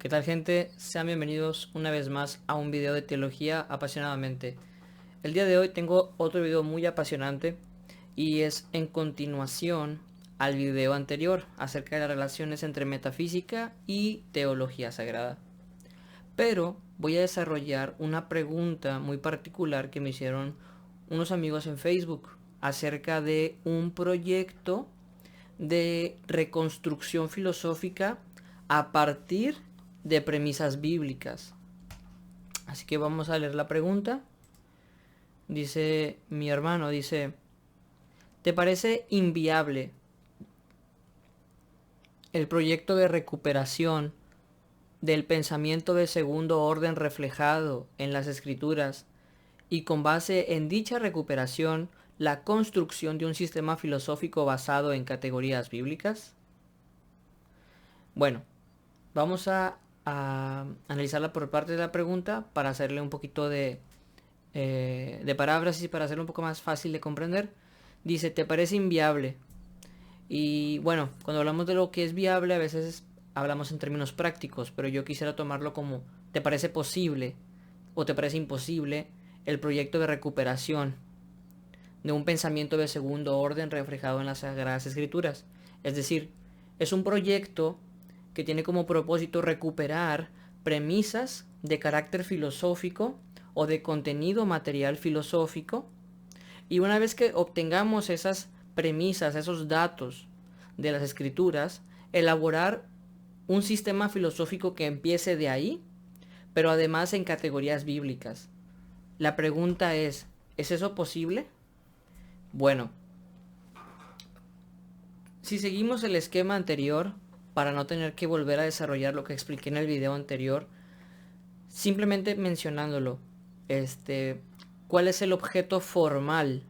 ¿Qué tal, gente? Sean bienvenidos una vez más a un video de teología apasionadamente. El día de hoy tengo otro video muy apasionante y es en continuación al video anterior acerca de las relaciones entre metafísica y teología sagrada. Pero voy a desarrollar una pregunta muy particular que me hicieron unos amigos en Facebook acerca de un proyecto de reconstrucción filosófica a partir de premisas bíblicas. Así que vamos a leer la pregunta. Dice mi hermano, ¿te parece inviable el proyecto de recuperación del pensamiento de segundo orden reflejado en las escrituras y con base en dicha recuperación la construcción de un sistema filosófico basado en categorías bíblicas? Bueno, vamos a analizarla por parte de la pregunta para hacerle un poquito de palabras y para hacerlo un poco más fácil de comprender. Dice, ¿te parece inviable? Y bueno, cuando hablamos de lo que es viable, a veces hablamos en términos prácticos, pero yo quisiera tomarlo como, ¿te parece posible o te parece imposible el proyecto de recuperación de un pensamiento de segundo orden reflejado en las Sagradas Escrituras? Es decir, es un proyecto que tiene como propósito recuperar premisas de carácter filosófico o de contenido material filosófico, y una vez que obtengamos esas premisas, esos datos de las escrituras, elaborar un sistema filosófico que empiece de ahí, pero además en categorías bíblicas. La pregunta ¿es eso posible? Bueno, si seguimos el esquema anterior, para no tener que volver a desarrollar lo que expliqué en el video anterior, simplemente mencionándolo, ¿cuál es el objeto formal,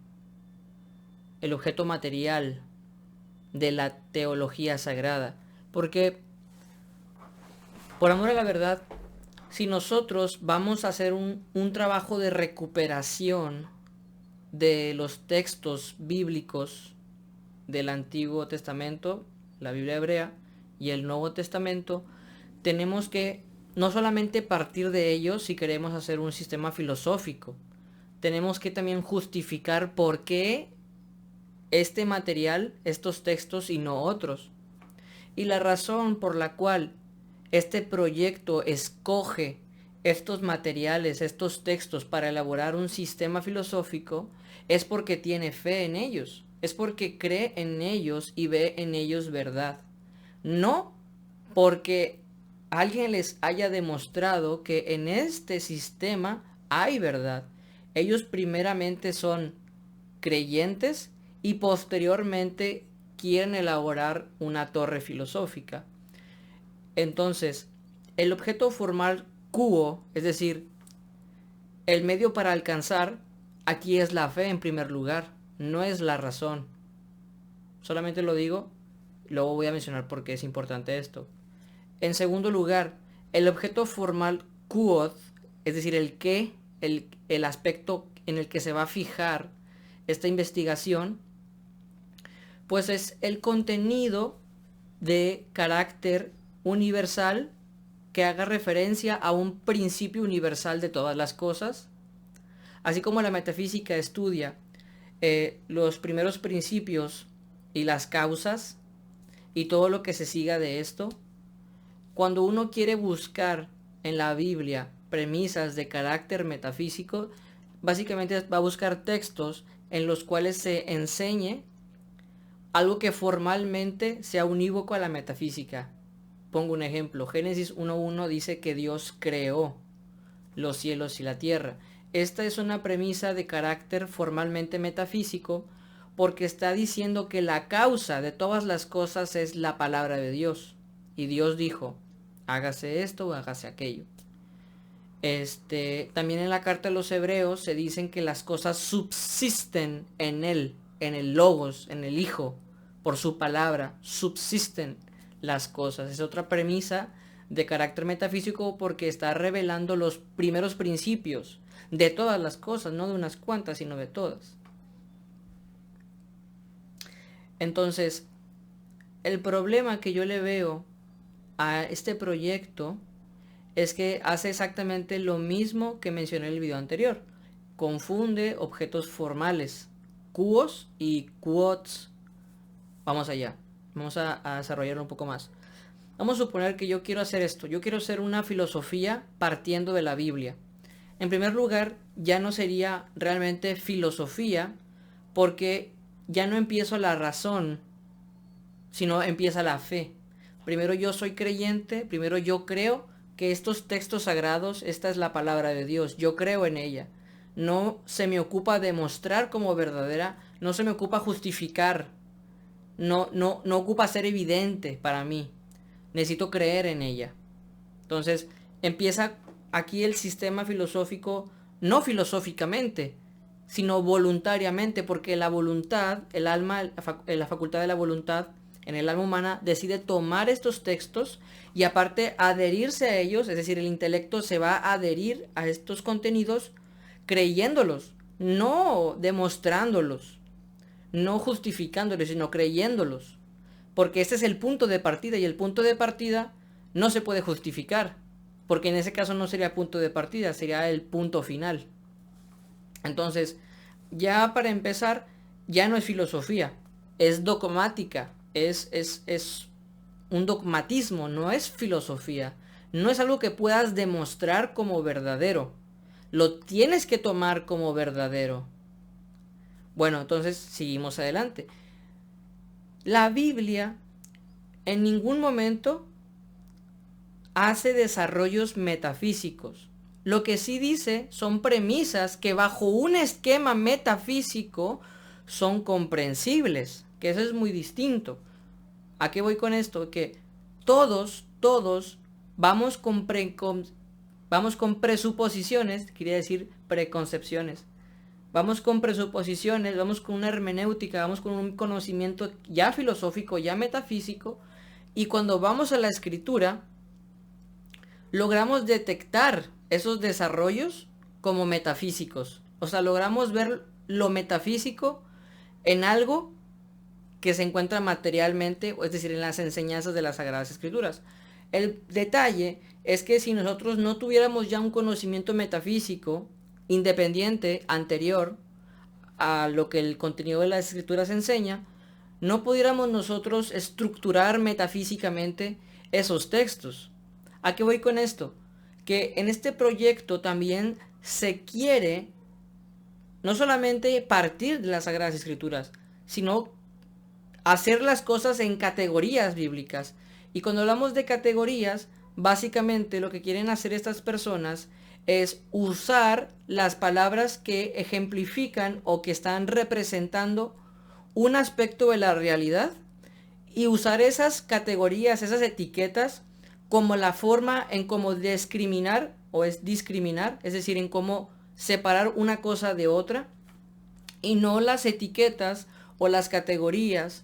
el objeto material de la teología sagrada? Porque, por amor a la verdad, si nosotros vamos a hacer un trabajo de recuperación de los textos bíblicos del Antiguo Testamento, la Biblia hebrea, y el Nuevo Testamento, tenemos que no solamente partir de ellos si queremos hacer un sistema filosófico, tenemos que también justificar por qué este material, estos textos y no otros. Y la razón por la cual este proyecto escoge estos materiales, estos textos para elaborar un sistema filosófico, es porque tiene fe en ellos, es porque cree en ellos y ve en ellos verdad. No porque alguien les haya demostrado que en este sistema hay verdad. Ellos primeramente son creyentes y posteriormente quieren elaborar una torre filosófica. Entonces, el objeto formal quo, es decir, el medio para alcanzar, aquí es la fe en primer lugar, no es la razón. Solamente lo digo, luego voy a mencionar por qué es importante esto. En segundo lugar, el objeto formal quod, es decir, el qué, el aspecto en el que se va a fijar esta investigación, pues es el contenido de carácter universal que haga referencia a un principio universal de todas las cosas. Así como la metafísica estudia los primeros principios y las causas y todo lo que se siga de esto, cuando uno quiere buscar en la Biblia premisas de carácter metafísico, básicamente va a buscar textos en los cuales se enseñe algo que formalmente sea unívoco a la metafísica. Pongo un ejemplo. Génesis 1.1 dice que Dios creó los cielos y la tierra. Esta es una premisa de carácter formalmente metafísico porque está diciendo que la causa de todas las cosas es la palabra de Dios. Y Dios dijo, hágase esto o hágase aquello. También en la carta de los Hebreos se dicen que las cosas subsisten en él, en el Logos, en el Hijo, por su palabra, subsisten las cosas. Es otra premisa de carácter metafísico porque está revelando los primeros principios de todas las cosas, no de unas cuantas, sino de todas. Entonces, el problema que yo le veo a este proyecto es que hace exactamente lo mismo que mencioné en el video anterior. Confunde objetos formales, quos y quotes. Vamos allá, vamos a desarrollarlo un poco más. Vamos a suponer que yo quiero hacer esto, yo quiero hacer una filosofía partiendo de la Biblia. En primer lugar, ya no sería realmente filosofía, porque ya no empiezo la razón, sino empieza la fe. Primero yo soy creyente, primero yo creo que estos textos sagrados, esta es la palabra de Dios, yo creo en ella. No se me ocupa demostrar como verdadera, no se me ocupa justificar, no ocupa ser evidente para mí. Necesito creer en ella. Entonces, empieza aquí el sistema filosófico, no filosóficamente, sino voluntariamente, porque la voluntad, el alma, la facultad de la voluntad en el alma humana decide tomar estos textos y aparte adherirse a ellos, es decir, el intelecto se va a adherir a estos contenidos creyéndolos, no demostrándolos, no justificándolos, sino creyéndolos. Porque este es el punto de partida y el punto de partida no se puede justificar, porque en ese caso no sería punto de partida, sería el punto final. Entonces, ya para empezar, ya no es filosofía, es dogmática, es un dogmatismo, no es filosofía, no es algo que puedas demostrar como verdadero, lo tienes que tomar como verdadero. Bueno, entonces seguimos adelante. La Biblia en ningún momento hace desarrollos metafísicos. Lo que sí dice son premisas que bajo un esquema metafísico son comprensibles, que eso es muy distinto. ¿A qué voy con esto? Que todos vamos vamos con presuposiciones, quería decir preconcepciones. Vamos con presuposiciones, vamos con una hermenéutica, vamos con un conocimiento ya filosófico, ya metafísico, y cuando vamos a la escritura, logramos detectar esos desarrollos como metafísicos. O sea, logramos ver lo metafísico en algo que se encuentra materialmente, es decir, en las enseñanzas de las Sagradas Escrituras. El detalle es que si nosotros no tuviéramos ya un conocimiento metafísico independiente, anterior a lo que el contenido de las Escrituras enseña, no pudiéramos nosotros estructurar metafísicamente esos textos. ¿A qué voy con esto? Que en este proyecto también se quiere no solamente partir de las Sagradas Escrituras, sino hacer las cosas en categorías bíblicas. Y cuando hablamos de categorías, básicamente lo que quieren hacer estas personas es usar las palabras que ejemplifican o que están representando un aspecto de la realidad y usar esas categorías, esas etiquetas como la forma en cómo discriminar o es discriminar, es decir, en cómo separar una cosa de otra y no las etiquetas o las categorías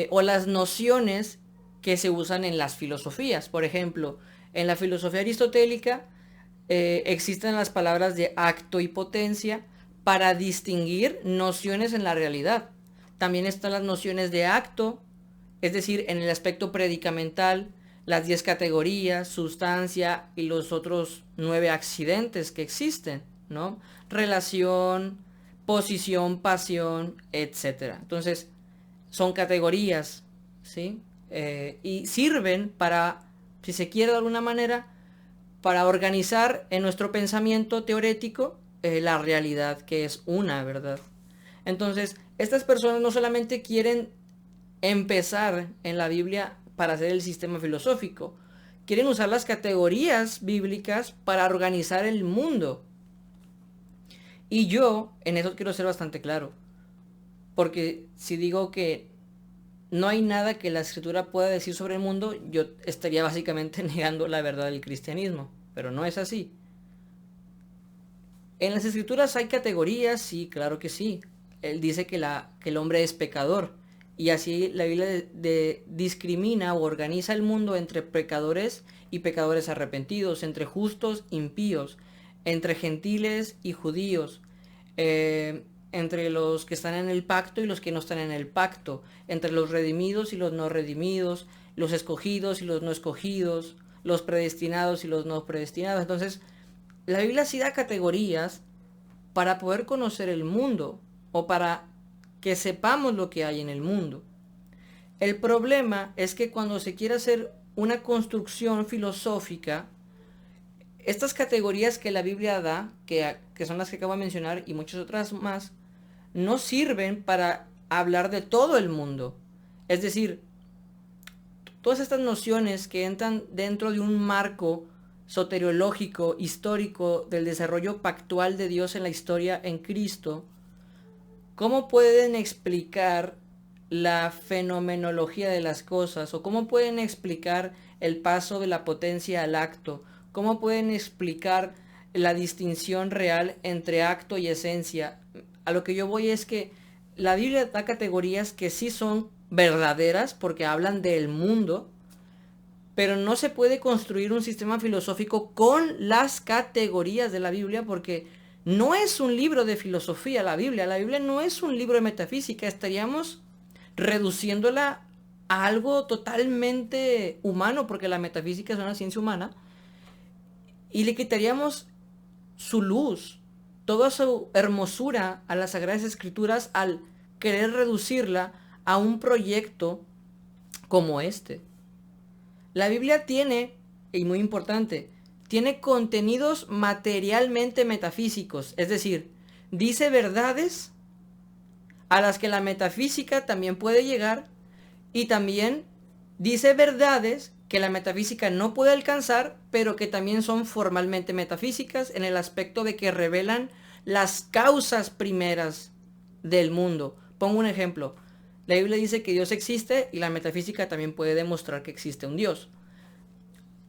o las nociones que se usan en las filosofías. Por ejemplo, en la filosofía aristotélica existen las palabras de acto y potencia para distinguir nociones en la realidad. También están las nociones de acto, es decir, en el aspecto predicamental, las 10 categorías, sustancia y los otros 9 accidentes que existen, ¿no? Relación, posición, pasión, etcétera. Entonces, son categorías, ¿sí? Y sirven para, si se quiere de alguna manera, para organizar en nuestro pensamiento teorético la realidad, que es una, ¿verdad? Entonces, estas personas no solamente quieren empezar en la Biblia para hacer el sistema filosófico, quieren usar las categorías bíblicas para organizar el mundo. Y yo en eso quiero ser bastante claro, porque si digo que no hay nada que la escritura pueda decir sobre el mundo, yo estaría básicamente negando la verdad del cristianismo, pero no es así. En las escrituras hay categorías, sí, claro que sí. Él dice que el hombre es pecador y así la Biblia discrimina o organiza el mundo entre pecadores y pecadores arrepentidos, entre justos e impíos, entre gentiles y judíos, entre los que están en el pacto y los que no están en el pacto, entre los redimidos y los no redimidos, los escogidos y los no escogidos, los predestinados y los no predestinados. Entonces, la Biblia sí da categorías para poder conocer el mundo o para que sepamos lo que hay en el mundo. El problema es que cuando se quiere hacer una construcción filosófica, estas categorías que la Biblia da, que son las que acabo de mencionar y muchas otras más, no sirven para hablar de todo el mundo. Es decir, todas estas nociones que entran dentro de un marco soteriológico, histórico, del desarrollo pactual de Dios en la historia en Cristo, ¿cómo pueden explicar la fenomenología de las cosas? ¿O cómo pueden explicar el paso de la potencia al acto? ¿Cómo pueden explicar la distinción real entre acto y esencia? A lo que yo voy es que la Biblia da categorías que sí son verdaderas porque hablan del mundo, pero no se puede construir un sistema filosófico con las categorías de la Biblia porque no es un libro de filosofía la Biblia. La Biblia no es un libro de metafísica. Estaríamos reduciéndola a algo totalmente humano porque la metafísica es una ciencia humana y le quitaríamos su luz, toda su hermosura a las Sagradas Escrituras al querer reducirla a un proyecto como este. La Biblia tiene, y muy importante, tiene contenidos materialmente metafísicos, es decir, dice verdades a las que la metafísica también puede llegar y también dice verdades que la metafísica no puede alcanzar, pero que también son formalmente metafísicas en el aspecto de que revelan las causas primeras del mundo. Pongo un ejemplo. La Biblia dice que Dios existe y la metafísica también puede demostrar que existe un Dios.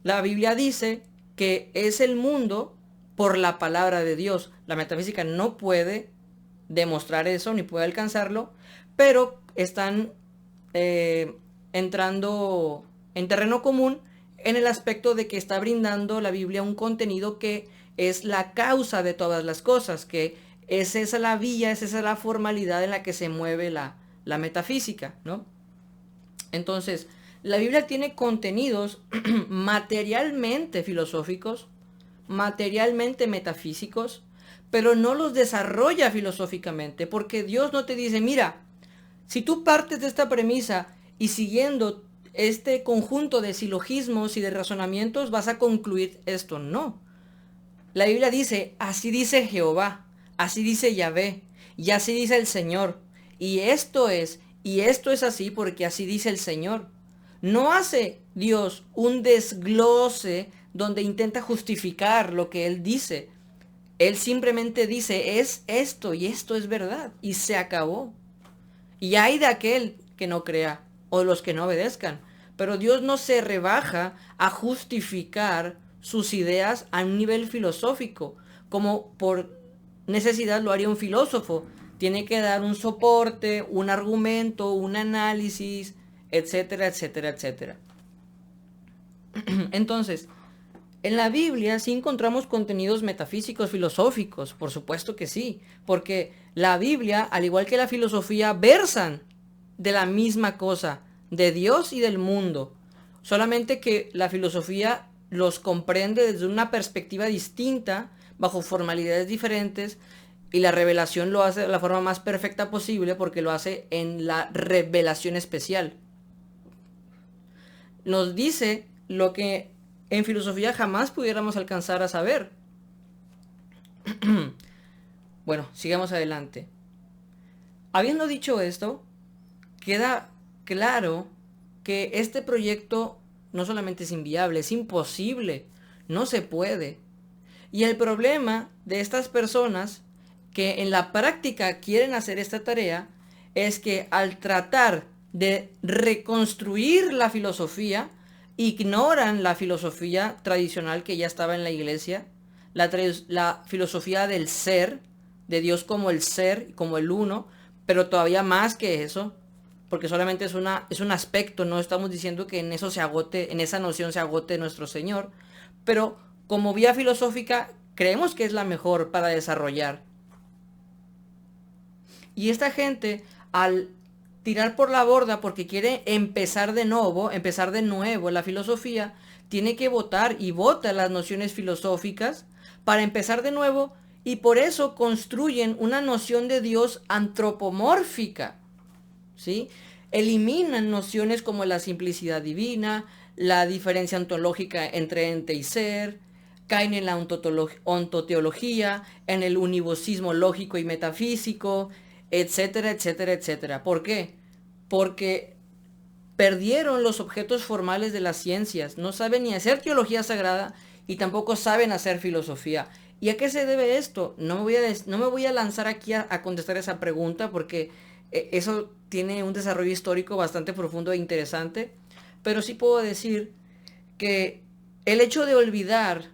La Biblia dice que es el mundo por la palabra de Dios. La metafísica no puede demostrar eso ni puede alcanzarlo, pero están entrando en terreno común en el aspecto de que está brindando la Biblia un contenido que es la causa de todas las cosas, que es esa la vía, es esa la formalidad en la que se mueve la metafísica, ¿no? Entonces, la Biblia tiene contenidos materialmente filosóficos, materialmente metafísicos, pero no los desarrolla filosóficamente, porque Dios no te dice, mira, si tú partes de esta premisa y siguiendo este conjunto de silogismos y de razonamientos vas a concluir esto. No. La Biblia dice, así dice Jehová, así dice Yahvé, y así dice el Señor. Y esto es así porque así dice el Señor. No hace Dios un desglose donde intenta justificar lo que Él dice. Él simplemente dice, es esto y esto es verdad. Y se acabó. Y hay de aquel que no crea o los que no obedezcan. Pero Dios no se rebaja a justificar sus ideas a un nivel filosófico, como por necesidad lo haría un filósofo. Tiene que dar un soporte, un argumento, un análisis, etcétera, etcétera, etcétera. Entonces, en la Biblia sí encontramos contenidos metafísicos, filosóficos, por supuesto que sí, porque la Biblia, al igual que la filosofía, versan de la misma cosa, de Dios y del mundo. Solamente que la filosofía los comprende desde una perspectiva distinta, bajo formalidades diferentes, y la revelación lo hace de la forma más perfecta posible porque lo hace en la revelación especial. Nos dice lo que en filosofía jamás pudiéramos alcanzar a saber. Bueno, sigamos adelante. Habiendo dicho esto, queda claro que este proyecto no solamente es inviable, es imposible, no se puede. Y el problema de estas personas que en la práctica quieren hacer esta tarea es que al tratar de reconstruir la filosofía, ignoran la filosofía tradicional que ya estaba en la iglesia, la filosofía del ser, de Dios como el ser, como el uno, pero todavía más que eso, porque solamente es un aspecto, no estamos diciendo que en eso se agote, en esa noción se agote nuestro Señor, pero como vía filosófica creemos que es la mejor para desarrollar. Y esta gente, al tirar por la borda porque quiere empezar de nuevo la filosofía, tiene que votar y vota las nociones filosóficas para empezar de nuevo, y por eso construyen una noción de Dios antropomórfica, ¿sí? Eliminan nociones como la simplicidad divina, la diferencia ontológica entre ente y ser, caen en la ontoteología, en el univocismo lógico y metafísico, etcétera, etcétera, etcétera. ¿Por qué? Porque perdieron los objetos formales de las ciencias, no saben ni hacer teología sagrada y tampoco saben hacer filosofía. ¿Y a qué se debe esto? No me voy a lanzar aquí a contestar esa pregunta porque eso tiene un desarrollo histórico bastante profundo e interesante, pero sí puedo decir que el hecho de olvidar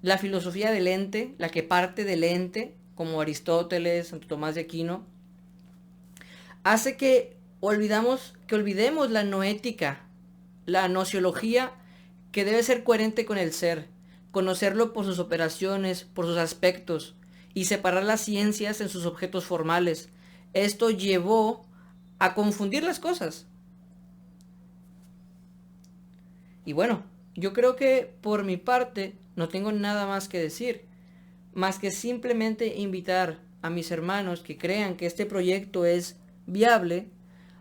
la filosofía del ente, la que parte del ente, como Aristóteles, Santo Tomás de Aquino, hace que olvidemos la noética, la nociología, que debe ser coherente con el ser, conocerlo por sus operaciones, por sus aspectos, y separar las ciencias en sus objetos formales. Esto llevó a confundir las cosas. Y bueno, yo creo que por mi parte no tengo nada más que decir, más que simplemente invitar a mis hermanos que crean que este proyecto es viable,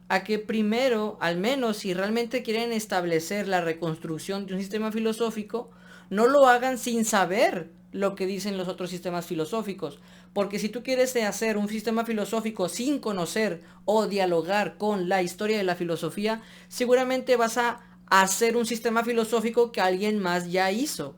a que primero, al menos si realmente quieren establecer la reconstrucción de un sistema filosófico, no lo hagan sin saber lo que dicen los otros sistemas filosóficos. Porque si tú quieres hacer un sistema filosófico sin conocer o dialogar con la historia de la filosofía, seguramente vas a hacer un sistema filosófico que alguien más ya hizo.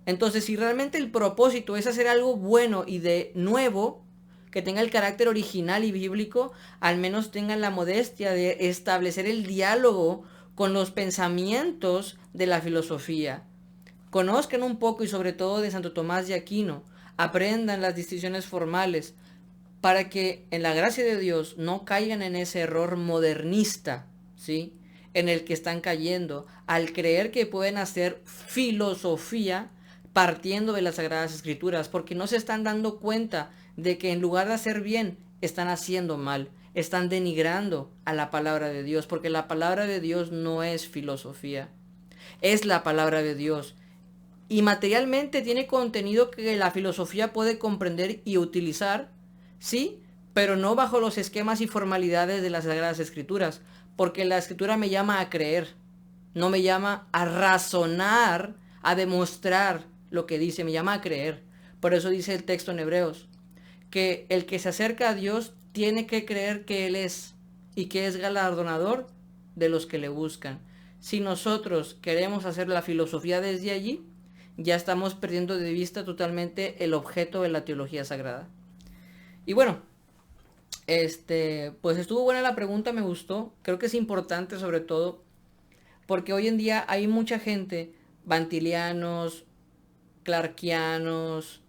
Entonces, si realmente el propósito es hacer algo bueno y de nuevo, que tenga el carácter original y bíblico, al menos tengan la modestia de establecer el diálogo con los pensamientos de la filosofía. Conozcan un poco y sobre todo de Santo Tomás de Aquino, aprendan las distinciones formales para que en la gracia de Dios no caigan en ese error modernista, ¿sí? En el que están cayendo al creer que pueden hacer filosofía partiendo de las Sagradas Escrituras, porque no se están dando cuenta de que en lugar de hacer bien, están haciendo mal, están denigrando a la palabra de Dios, porque la palabra de Dios no es filosofía, es la palabra de Dios. Y materialmente tiene contenido que la filosofía puede comprender y utilizar, sí, pero no bajo los esquemas y formalidades de las Sagradas Escrituras, porque la Escritura me llama a creer, no me llama a razonar, a demostrar lo que dice, me llama a creer. Por eso dice el texto en Hebreos, que el que se acerca a Dios tiene que creer que Él es y que es galardonador de los que le buscan. Si nosotros queremos hacer la filosofía desde allí, ya estamos perdiendo de vista totalmente el objeto de la teología sagrada. Y bueno, pues estuvo buena la pregunta, me gustó. Creo que es importante sobre todo porque hoy en día hay mucha gente, bantilianos, clarkianos,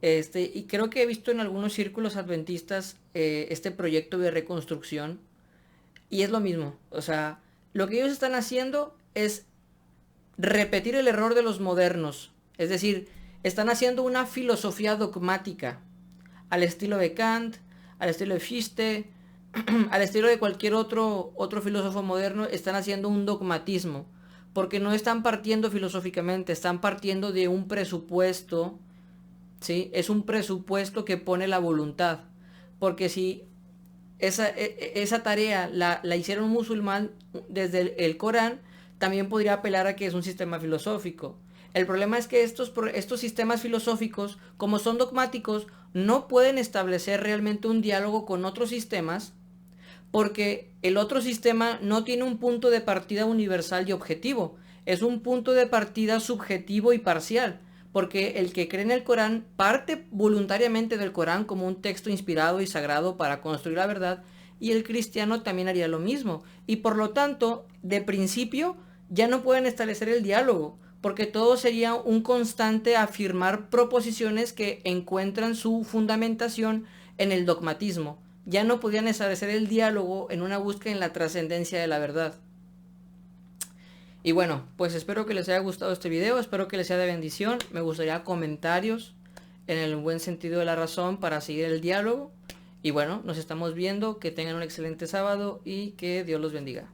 y creo que he visto en algunos círculos adventistas este proyecto de reconstrucción. Y es lo mismo. O sea, lo que ellos están haciendo es repetir el error de los modernos. Es decir, están haciendo una filosofía dogmática. Al estilo de Kant, al estilo de Fichte, al estilo de cualquier otro filósofo moderno, están haciendo un dogmatismo. Porque no están partiendo filosóficamente, están partiendo de un presupuesto. ¿Sí? Es un presupuesto que pone la voluntad. Porque si esa tarea la hiciera un musulmán desde el Corán, también podría apelar a que es un sistema filosófico. El problema es que estos sistemas filosóficos, como son dogmáticos, no pueden establecer realmente un diálogo con otros sistemas, porque el otro sistema no tiene un punto de partida universal y objetivo, es un punto de partida subjetivo y parcial, porque el que cree en el Corán parte voluntariamente del Corán como un texto inspirado y sagrado para construir la verdad, y el cristiano también haría lo mismo, y por lo tanto, de principio, ya no pueden establecer el diálogo, porque todo sería un constante afirmar proposiciones que encuentran su fundamentación en el dogmatismo. Ya no podían establecer el diálogo en una búsqueda en la trascendencia de la verdad. Y bueno, pues espero que les haya gustado este video, espero que les sea de bendición. Me gustaría comentarios en el buen sentido de la razón para seguir el diálogo. Y bueno, nos estamos viendo, que tengan un excelente sábado y que Dios los bendiga.